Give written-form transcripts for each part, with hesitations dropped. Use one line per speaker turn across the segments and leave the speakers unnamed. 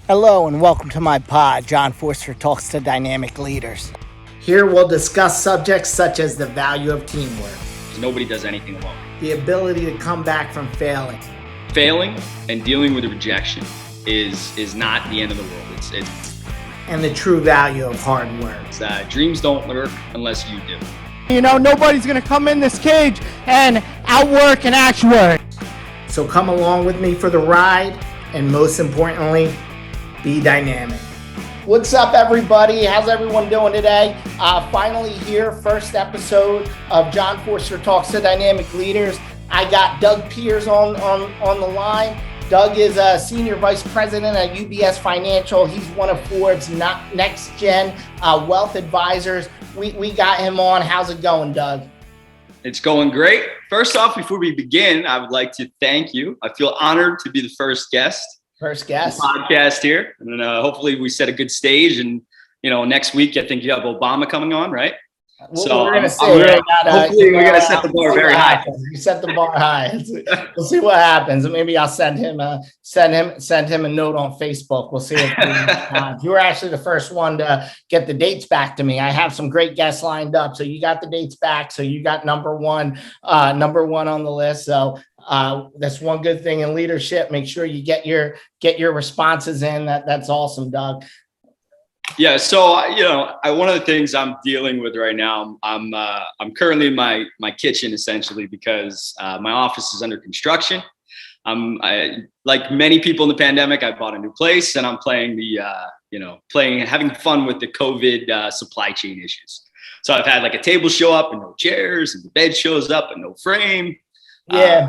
Hello and welcome to my pod, John Forster Talks to Dynamic Leaders. Here we'll discuss subjects such as the value of teamwork.
Nobody does anything alone.
The ability to come back from failing.
Failing and dealing with rejection is not the end of the world.
And the true value of hard work.
Dreams don't work unless you do.
You know, nobody's going to come in this cage and outwork and outwork.
So come along with me for the ride, and most importantly, be dynamic. What's up, everybody? How's everyone doing today? Finally here, first episode of John Forster Talks to Dynamic Leaders. I got Doug Pires on the line. Doug is a senior vice president at UBS Financial. He's one of Forbes' next gen wealth advisors. We got him on. How's it going, Doug?
It's going great. First off, before we begin, I would like to thank you. I feel honored to be the first guest. Podcast here. And hopefully we set a good stage. And, next week, I think you have Obama coming on, right?
So we're going to
hopefully we're going to set the bar very high.
We set the bar high. We'll see what happens. Maybe I'll send him a note on Facebook. We'll see if you were actually the first one to get the dates back to me. I have some great guests lined up. So you got the dates back. So you got number one on the list. So that's one good thing in leadership. Make sure you get your responses in. That's awesome, Doug.
Yeah. So, one of the things I'm dealing with right now, I'm currently in my kitchen essentially because my office is under construction. Like many people in the pandemic, I bought a new place and I'm playing having fun with the COVID supply chain issues. So I've had like a table show up and no chairs, and the bed shows up and no frame.
Yeah.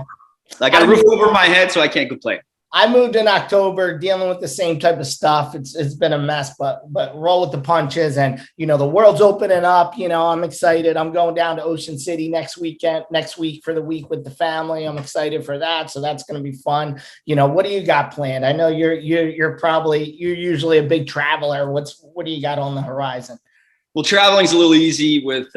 I got a roof over my head, so I can't complain.
I moved in October dealing with the same type of stuff. It's been a mess, but roll with the punches. And, the world's opening up. I'm excited. I'm going down to Ocean City next week for the week with the family. I'm excited for that. So that's going to be fun. What do you got planned? I know you're usually a big traveler. What do you got on the horizon?
Well, traveling is a little easy with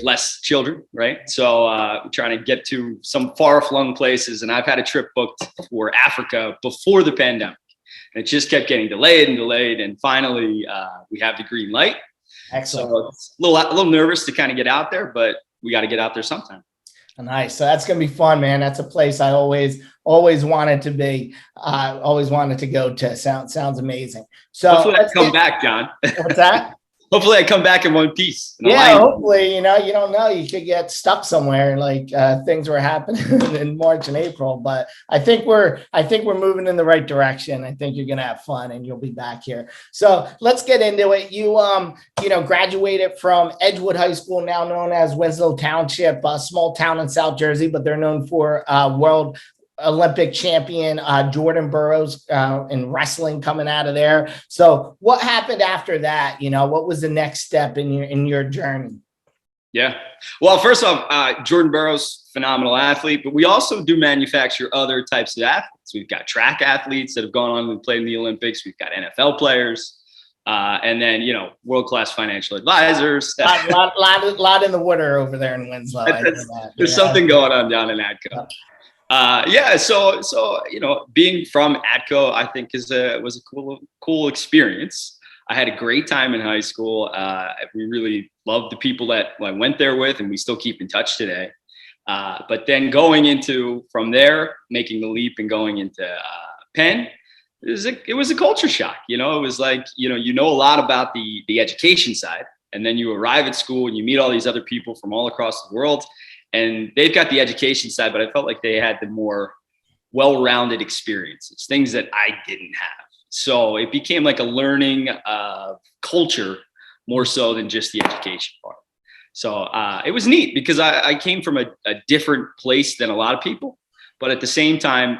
less children, right? So I'm trying to get to some far-flung places, and I've had a trip booked for Africa before the pandemic, and it just kept getting delayed, and finally we have the green light.
Excellent.
So it's a little nervous to kind of get out there, but we got to get out there sometime.
Nice. So that's going to be fun, man. That's a place I always wanted to be. Always wanted to go to. Sounds amazing. So
hopefully I come back, John.
What's that?
Hopefully I come back in one piece.
Yeah, hopefully, you don't know. You could get stuck somewhere like things were happening in March and April. But I think we're moving in the right direction. I think you're going to have fun and you'll be back here. So let's get into it. You, graduated from Edgewood High School, now known as Winslow Township, a small town in South Jersey, but they're known for world Olympic champion Jordan Burroughs in wrestling coming out of there. So what happened after that? What was the next step in your journey?
Yeah. Well, first off, Jordan Burroughs, phenomenal athlete, but we also do manufacture other types of athletes. We've got track athletes that have gone on and played in the Olympics. We've got NFL players. And then, world-class financial advisors.
lot in the water over there in Winslow.
There's something going on down in ADCO. So being from ADCO, I think was a cool experience. I had a great time in high school. We really loved the people that I went there with, and we still keep in touch today. But then from there, making the leap and going into Penn, it was a culture shock. It was like, a lot about the education side, and then you arrive at school and you meet all these other people from all across the world. And they've got the education side, but I felt like they had the more well-rounded experiences, things that I didn't have. So it became like a learning culture more so than just the education part. So it was neat because I came from a different place than a lot of people. But at the same time,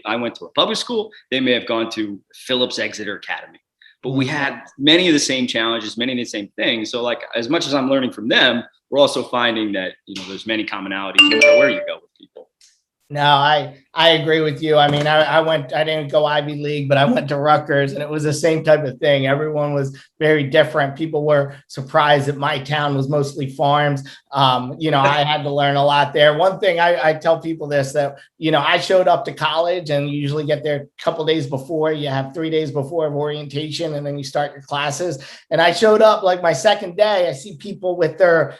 I went to a public school. They may have gone to Phillips Exeter Academy. But we had many of the same challenges, many of the same things. So like as much as I'm learning from them, we're also finding that, there's many commonalities no matter where you go with people.
No, I agree with you. I mean, I didn't go Ivy League, but I went to Rutgers, and it was the same type of thing. Everyone was very different. People were surprised that my town was mostly farms. I had to learn a lot there. One thing I tell people this, that, I showed up to college, and you usually get there a couple days before. You have 3 days before of orientation, and then you start your classes. And I showed up like my second day. I see people with their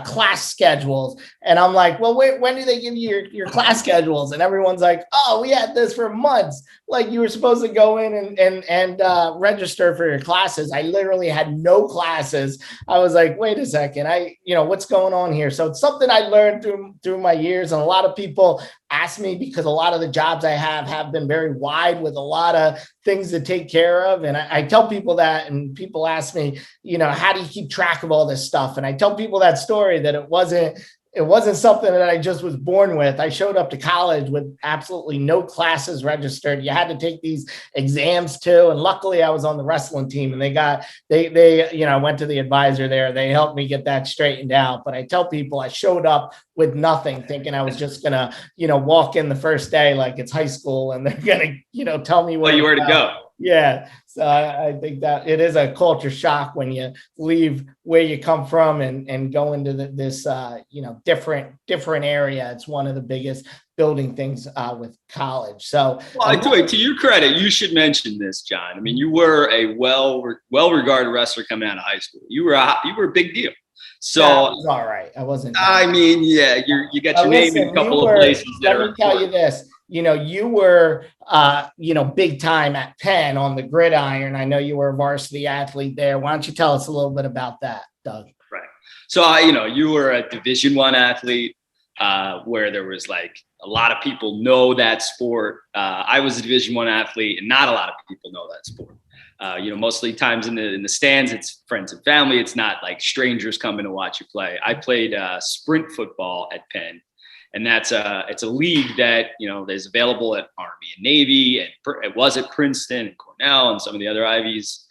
class schedules. And I'm like, well, when do they give you your class schedules? And everyone's like, oh, we had this for months. Like, you were supposed to go in and register for your classes. I literally had no classes. I was like, wait a second, what's going on here? So it's something I learned through my years. And a lot of people ask me, because a lot of the jobs I have been very wide with a lot of things to take care of. And I tell people that, and people ask me, how do you keep track of all this stuff? And I tell people that story, that it wasn't something that I just was born with. I showed up to college with absolutely no classes registered. You had to take these exams too. And luckily I was on the wrestling team, and they went to the advisor there. They helped me get that straightened out. But I tell people I showed up with nothing, thinking I was just gonna, walk in the first day like it's high school, and they're gonna, tell me
where to go.
Yeah. So I think that it is a culture shock when you leave where you come from and go into this different area. It's one of the biggest building things with college. So,
to your credit, you should mention this, John. I mean, you were a well-regarded wrestler coming out of high school. You were a big deal. So
was all right. I wasn't.
I mean, yeah, you got your name in a couple of places.
Let me tell you this. You were, big time at Penn on the gridiron. I know you were a varsity athlete there. Why don't you tell us a little bit about that, Doug?
Right. So, you were a Division I athlete, where there was like a lot of people know that sport. I was a Division I athlete, and not a lot of people know that sport. Mostly times in the stands, it's friends and family. It's not like strangers coming to watch you play. I played sprint football at Penn. And it's a league that, is available at Army and Navy, and it was at Princeton and Cornell and some of the other Ivies.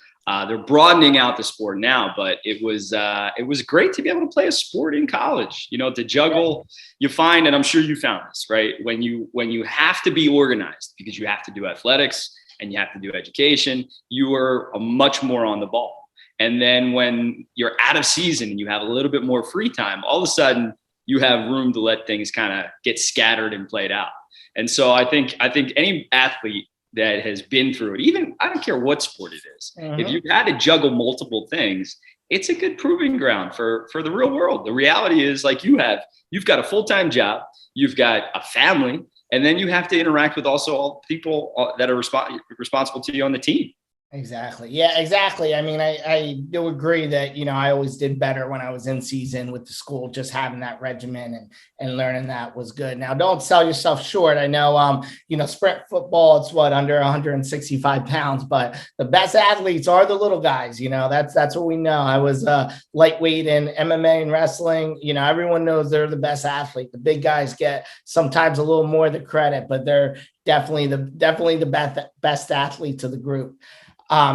They're broadening out the sport now, but it was great to be able to play a sport in college, to juggle. You find, and I'm sure you found this, right? When you have to be organized because you have to do athletics and you have to do education, you are much more on the ball. And then when you're out of season and you have a little bit more free time, all of a sudden, you have room to let things kind of get scattered and played out. And so I think any athlete that has been through it, even I don't care what sport it is, if you've had to juggle multiple things, it's a good proving ground for the real world. The reality is, like, you've got a full-time job, you've got a family, and then you have to interact with also all people that are responsible to you on the team.
Exactly. Yeah, exactly. I mean, I do agree that, I always did better when I was in season with the school. Just having that regimen and learning that was good. Now, don't sell yourself short. I know, sprint football, it's under 165 pounds, but the best athletes are the little guys. That's what we know. I was lightweight in MMA and wrestling. Everyone knows they're the best athlete. The big guys get sometimes a little more of the credit, but they're definitely the best athletes of the group.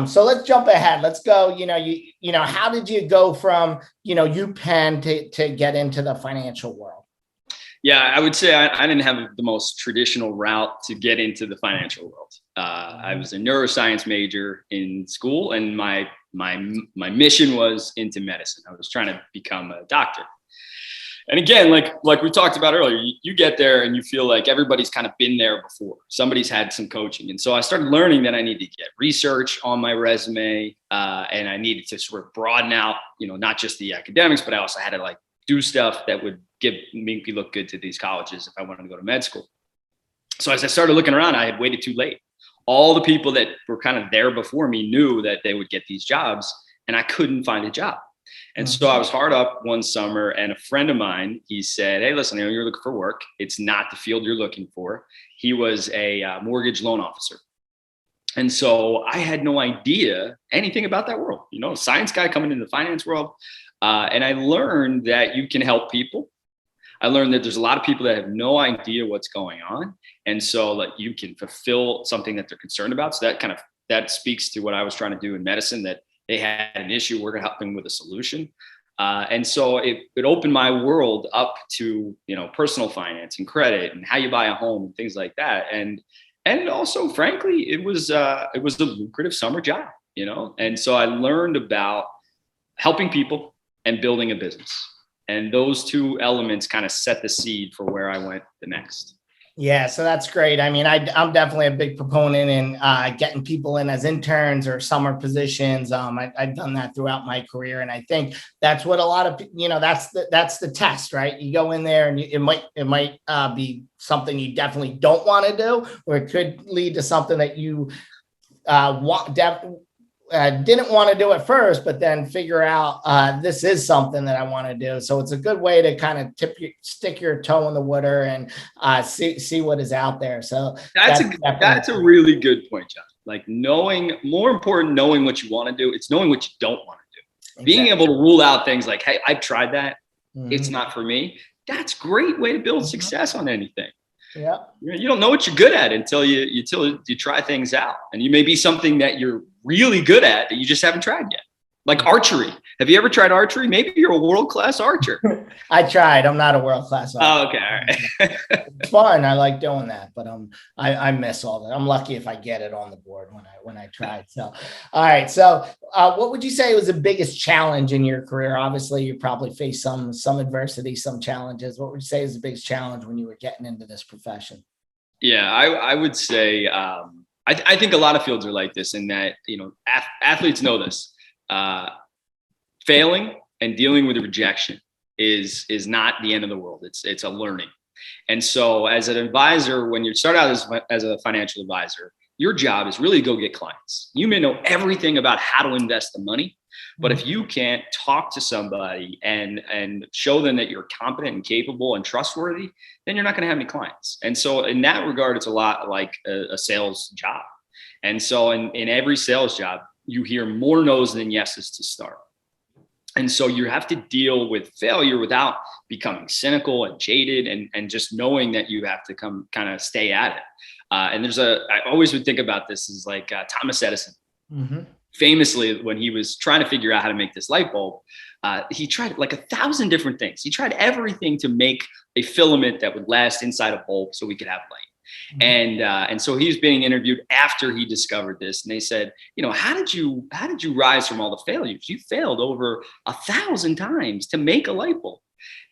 So let's jump ahead. Let's go. How did you go from, UPenn to get into the financial world?
Yeah, I would say I didn't have the most traditional route to get into the financial world. I was a neuroscience major in school, and my mission was into medicine. I was trying to become a doctor. And again, like we talked about earlier, you get there and you feel like everybody's kind of been there before. Somebody's had some coaching. And so I started learning that I needed to get research on my resume, and I needed to sort of broaden out, not just the academics, but I also had to do stuff that would make me look good to these colleges if I wanted to go to med school. So as I started looking around, I had waited too late. All the people that were kind of there before me knew that they would get these jobs, and I couldn't find a job. And so I was hard up one summer, and a friend of mine, he said, hey, listen, you're looking for work. It's not the field you're looking for. He was a mortgage loan officer. And so I had no idea anything about that world, science guy coming into the finance world. And I learned that you can help people. I learned that there's a lot of people that have no idea what's going on. And so you can fulfill something that they're concerned about. So that speaks to what I was trying to do in medicine, that they had an issue, we're going to help them with a solution. And so it opened my world up to, personal finance and credit and how you buy a home and things like that. And also, frankly, it was a lucrative summer job, and so I learned about helping people and building a business. And those two elements kind of set the seed for where I went the next.
Yeah, so that's great. I mean, I'm definitely a big proponent in getting people in as interns or summer positions. I've done that throughout my career, and I think that's what a lot of that's the test, right? You go in there, and it might be something you definitely don't want to do, or it could lead to something that you didn't want to do at first, but then figure out this is something that I want to do. So it's a good way to kind of stick your toe in the water and see what is out there. So
that's a really good point, John. Like knowing what you want to do. It's knowing what you don't want to do. Exactly. Being able to rule out things like, hey, I've tried that. Mm-hmm. It's not for me. That's a great way to build success on anything.
Yeah.
You don't know what you're good at until you try things out. And you may be something that you're really good at that you just haven't tried yet. Like archery. Have you ever tried archery? Maybe you're a world-class archer.
I tried. I'm not a world-class archer.
Oh, okay. All right.
It's fun. I like doing that, but I miss all that. I'm lucky if I get it on the board when I tried. So, all right. So, what would you say was the biggest challenge in your career? Obviously, you probably faced some adversity, some challenges. What would you say is the biggest challenge when you were getting into this profession?
Yeah, I would say I think a lot of fields are like this in that, athletes know this. Failing and dealing with rejection is not the end of the world. It's a learning. And so as an advisor, when you start out as a financial advisor, your job is really to go get clients. You may know everything about how to invest the money, but if you can't talk to somebody and show them that you're competent and capable and trustworthy, then you're not going to have any clients. And so in that regard, it's a lot like a sales job. And so in every sales job, you hear more no's than yeses to start. And so you have to deal with failure without becoming cynical and jaded and just knowing that you have to kind of stay at it. And I always would think about this as like Thomas Edison. Mm-hmm. Famously, when he was trying to figure out how to make this light bulb, he tried like 1,000 different things. He tried everything to make a filament that would last inside a bulb so we could have light. Mm-hmm. And so he was being interviewed after he discovered this, and they said, how did you rise from all the failures? You failed over 1,000 times to make a light bulb.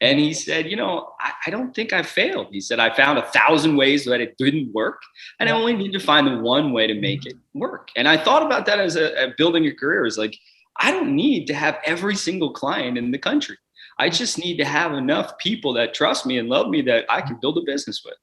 And he said, I don't think I failed. He said, I found 1,000 ways that it didn't work, and I only need to find the one way to make it work. And I thought about that as building a career is like, I don't need to have every single client in the country. I just need to have enough people that trust me and love me that I can build a business with.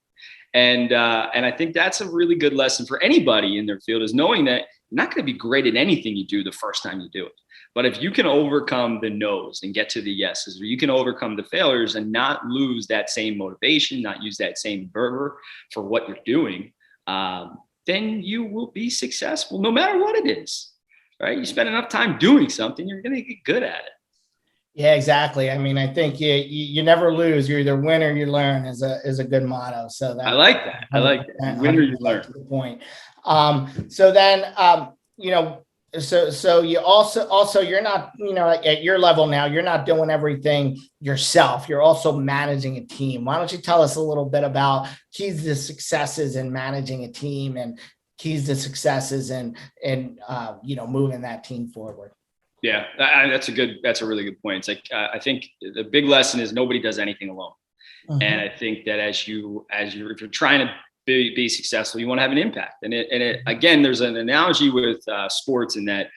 And I think that's a really good lesson for anybody in their field, is knowing that you're not going to be great at anything you do the first time you do it. But if you can overcome the no's and get to the yeses, or you can overcome the failures and not lose that same motivation, not use that same fervor for what you're doing, then you will be successful no matter what it is, right? You spend enough time doing something, you're going to get good at it.
Yeah, exactly. I mean, I think you never lose. You either win or you learn is a good motto. So
I like that. Win or you learn.
To the point. So then, so you also you're not, at your level now, you're not doing everything yourself. You're also managing a team. Why don't you tell us a little bit about keys to successes in managing a team and keys to successes in moving that team forward?
Yeah, that's a really good point. It's like, I think the big lesson is nobody does anything alone. Mm-hmm. And I think that if you're trying to be successful, you want to have an impact. And again, there's an analogy with sports in that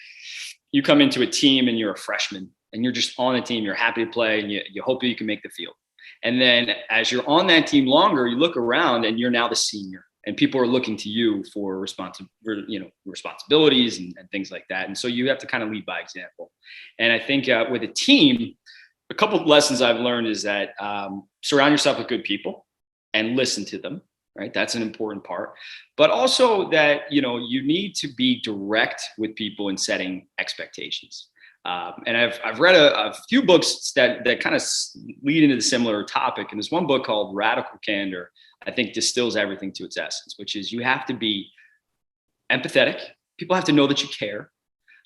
you come into a team and you're a freshman and you're just on a team, you're happy to play and you hope that you can make the field. And then as you're on that team longer, you look around and you're now the senior. And people are looking to you for responsibilities and things like that. And so you have to kind of lead by example. And I think with a team, a couple of lessons I've learned is that surround yourself with good people and listen to them, right? That's an important part. But also that, you need to be direct with people in setting expectations. And I've read a few books that kind of lead into the similar topic. And there's one book called Radical Candor, I think distills everything to its essence, which is you have to be empathetic. People have to know that you care,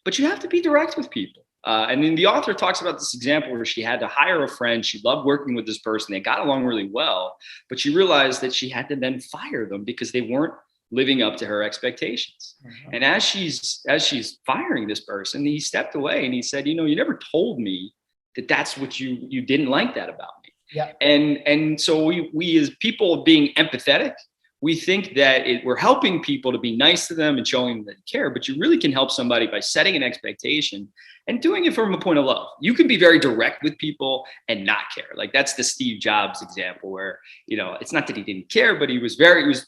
but you have to be direct with people. And then the author talks about this example where she had to hire a friend. She loved working with this person. They got along really well, but she realized that she had to then fire them because they weren't living up to her expectations. Mm-hmm. And as she's firing this person, he stepped away and he said, you never told me that that's what you didn't like that about me.
Yeah.
And so we as people being empathetic, we think that we're helping people to be nice to them and showing them that you care, but you really can help somebody by setting an expectation and doing it from a point of love. You can be very direct with people and not care. Like that's the Steve Jobs example where, it's not that he didn't care, but he was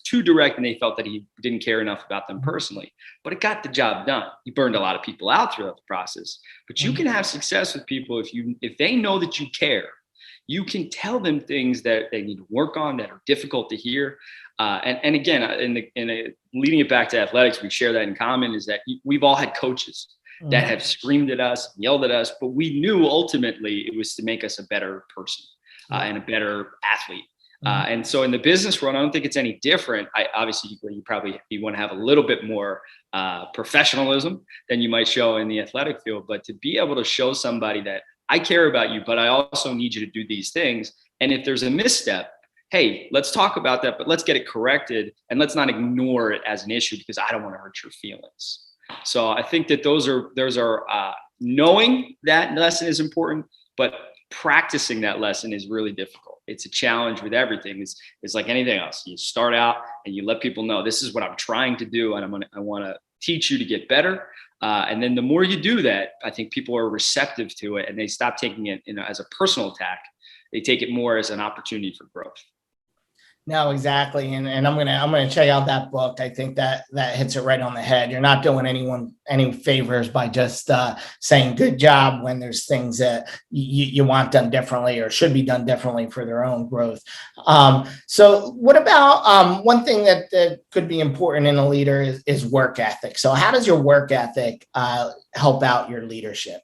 too direct and they felt that he didn't care enough about them personally, but it got the job done. He burned a lot of people out throughout the process, but you can have success with people if they know that you care. You can tell them things that they need to work on that are difficult to hear. And again, leading it back to athletics, we share that in common is that we've all had coaches that have screamed at us, yelled at us, but we knew ultimately it was to make us a better person and a better athlete. And so in the business world, I don't think it's any different. Obviously, you want to have a little bit more professionalism than you might show in the athletic field, but to be able to show somebody that I care about you, but I also need you to do these things. And if there's a misstep, hey, let's talk about that, but let's get it corrected and let's not ignore it as an issue because I don't want to hurt your feelings. So I think that those are knowing that lesson is important, but practicing that lesson is really difficult. It's a challenge with everything. It's like anything else. You start out and you let people know this is what I'm trying to do, and I want to teach you to get better. And then the more you do that, I think people are receptive to it and they stop taking it as a personal attack. They take it more as an opportunity for growth.
No, exactly. And I'm gonna check out that book. I think that hits it right on the head. You're not doing anyone any favors by just saying good job when there's things that you want done differently or should be done differently for their own growth. So what about one thing that could be important in a leader is work ethic. So how does your work ethic help out your leadership?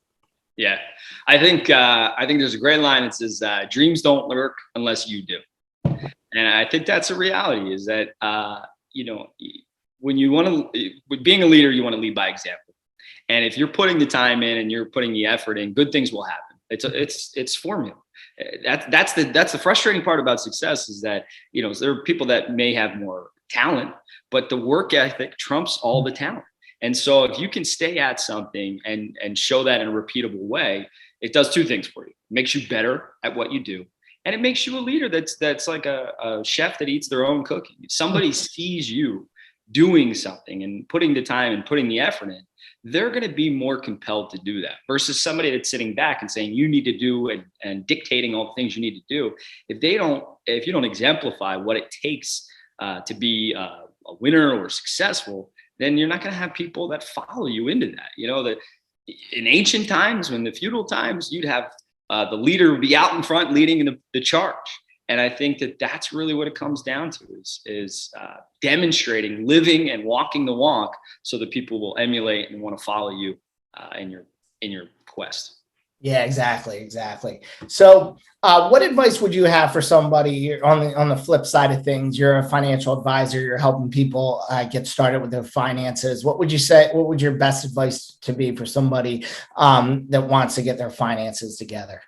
Yeah, I think there's a great line that says, dreams don't work unless you do. And I think that's a reality is that, when with being a leader, you want to lead by example. And if you're putting the time in and you're putting the effort in, good things will happen. It's formula. That's the frustrating part about success is that, there are people that may have more talent, but the work ethic trumps all the talent. And so if you can stay at something and show that in a repeatable way, it does two things for you. It makes you better at what you do. And it makes you a leader that's like a chef that eats their own cooking. If somebody sees you doing something and putting the time and putting the effort in, they're going to be more compelled to do that versus somebody that's sitting back and saying you need to do and dictating all the things you need to do. If you don't exemplify what it takes to be a winner or successful, then you're not going to have people that follow you into that. That in ancient times, when the feudal times, you'd have the leader would be out in front leading the charge. And I think that's really what it comes down to is demonstrating, living and walking the walk so that people will emulate and want to follow you in your quest.
Yeah, exactly. So what advice would you have for somebody on the flip side of things? You're a financial advisor, you're helping people get started with their finances. What would you say? What would your best advice to be for somebody that wants to get their finances together?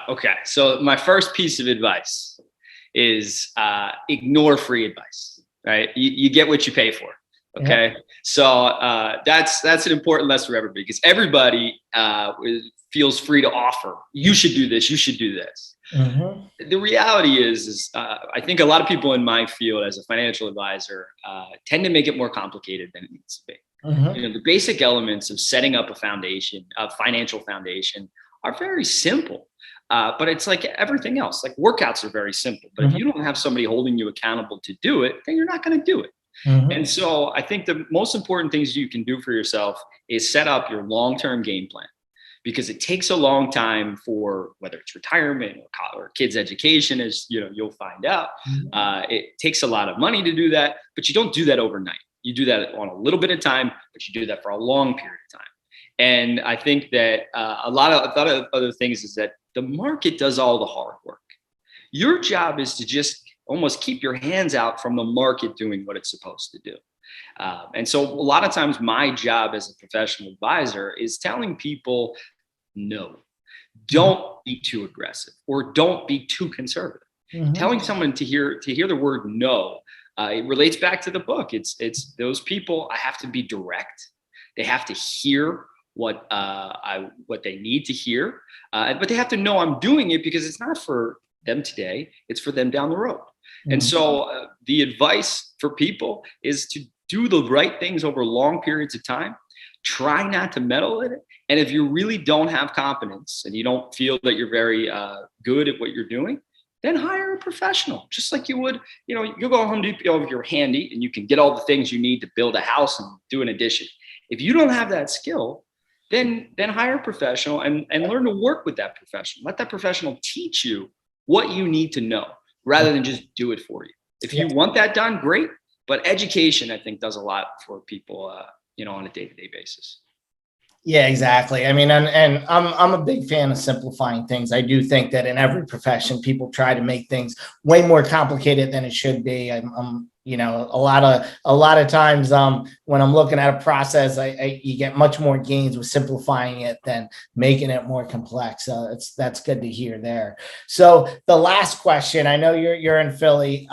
Okay. So my first piece of advice is ignore free advice, right? You get what you pay for. Okay. Yeah. So that's an important lesson for everybody because everybody feels free to offer. You should do this. You should do this. Mm-hmm. The reality is I think a lot of people in my field as a financial advisor tend to make it more complicated than it needs to be. Mm-hmm. The basic elements of setting up a financial foundation are very simple. But it's like everything else, like workouts are very simple, but if you don't have somebody holding you accountable to do it, then you're not going to do it. Mm-hmm. And so I think the most important things you can do for yourself is set up your long-term game plan because it takes a long time for whether it's retirement or kids' education, as you'll find out. Mm-hmm. It takes a lot of money to do that, but you don't do that overnight. You do that on a little bit of time, but you do that for a long period of time. And I think that a lot of other things is that the market does all the hard work. Your job is to just almost keep your hands out from the market doing what it's supposed to do. And so a lot of times my job as a professional advisor is telling people, no, don't be too aggressive or don't be too conservative. Telling someone to hear the word no, it relates back to the book. It's those people, I have to be direct. They have to hear what they need to hear, but they have to know I'm doing it because it's not for them today, it's for them down the road. And so the advice for people is to do the right things over long periods of time. Try not to meddle in it. And if you really don't have confidence and you don't feel that you're very good at what you're doing, then hire a professional, just like you would, you go to Home Depot if you're handy and you can get all the things you need to build a house and do an addition. If you don't have that skill, then hire a professional and learn to work with that professional. Let that professional teach you what you need to know rather than just do it for you. If you want that done, great. But education, I think, does a lot for people, on a day-to-day basis.
Yeah, exactly. I mean, and I'm a big fan of simplifying things. I do think that in every profession, people try to make things way more complicated than it should be. A lot of times when I'm looking at a process, you get much more gains with simplifying it than making it more complex. So that's good to hear there. So the last question, I know you're in Philly.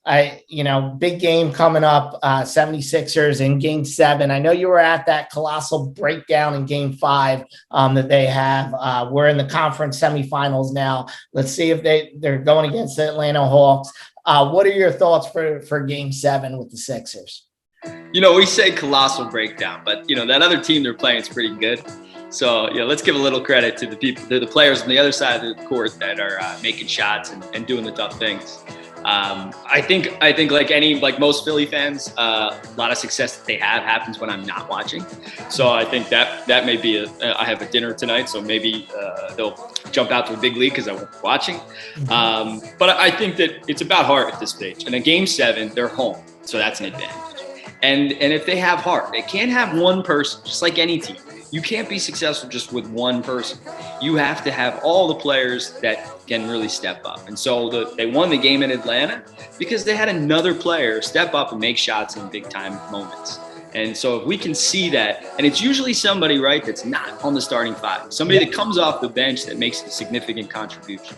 Big game coming up, 76ers in game 7. I know you were at that colossal breakdown in game 5 that they have. We're in the conference semifinals now. Let's see if they're going against the Atlanta Hawks. What are your thoughts for game 7 with the Sixers?
We say colossal breakdown, but that other team they're playing is pretty good. So let's give a little credit to the players on the other side of the court that are making shots and doing the tough things. I think like most Philly fans, a lot of success that they have happens when I'm not watching. So I think that may be I have a dinner tonight, so maybe they'll jump out to a big league because I won't be watching. But I think that it's about heart at this stage. And in game 7, they're home, so that's an advantage. And if they have heart, they can't have one person, just like any team. You can't be successful just with one person. You have to have all the players that can really step up. And so they won the game in Atlanta because they had another player step up and make shots in big time moments. And so if we can see that, and it's usually somebody, right, that's not on the starting 5, somebody that comes off the bench that makes a significant contribution.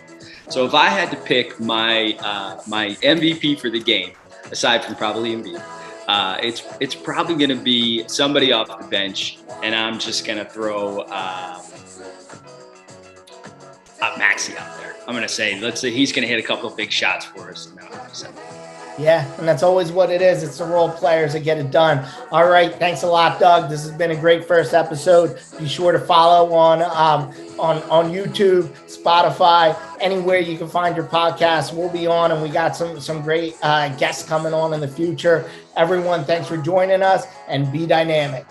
So if I had to pick my MVP for the game, aside from probably Embiid, it's probably going to be somebody off the bench, and I'm just going to throw Maxey out there. I'm going to say, let's say he's going to hit a couple of big shots for us.
Yeah, and that's always what it is. It's the role players that get it done. All right, thanks a lot, Doug. This has been a great first episode. Be sure to follow on YouTube, Spotify, anywhere you can find your podcast. We'll be on, and we got some great guests coming on in the future. Everyone, thanks for joining us, and be dynamic.